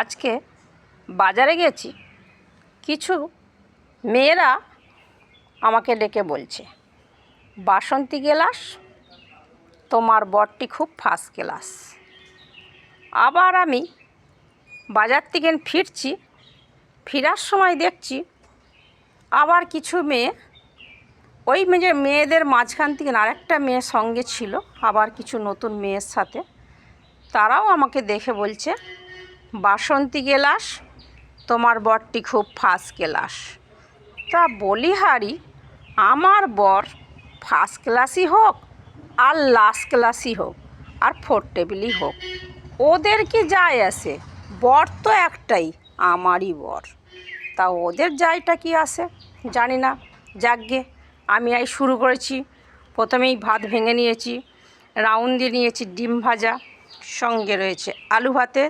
আজকে বাজারে গেছি, কিছু মেয়েরা আমাকে ডেকে বলছে, বাসন্তী গেলাস, তোমার বরটি খুব ফার্স্ট ক্লাস। আবার আমি বাজার থেকে ফিরছি, ফেরার সময় দেখছি আবার কিছু মেয়ে, ওই মেয়েদের মাঝখান থেকে আরেকটা মেয়ে সঙ্গে ছিল, আবার কিছু নতুন মেয়ের সাথে। তারাও আমাকে দেখে বলছে, বাসন্তী গেলাস, তোমার বরটি খুব ফার্স্ট ক্লাস। তা বলি হারি, আমার বর ফার্স্ট ক্লাসই হোক আর লাস্ট ক্লাসই হোক আর ফোর্থ টেবিলই হোক, ওদের কি যায় আসে? বর তো একটাই, আমারই বর। তা ওদের যায়টা কি আসে জানি না। যাকগে, আমি এই শুরু করেছি। প্রথমেই ভাত ভেঙে নিয়েছি, রাউন্ড দিয়ে নিয়েছি ডিম ভাজা, সঙ্গে রয়েছে আলু ভাতে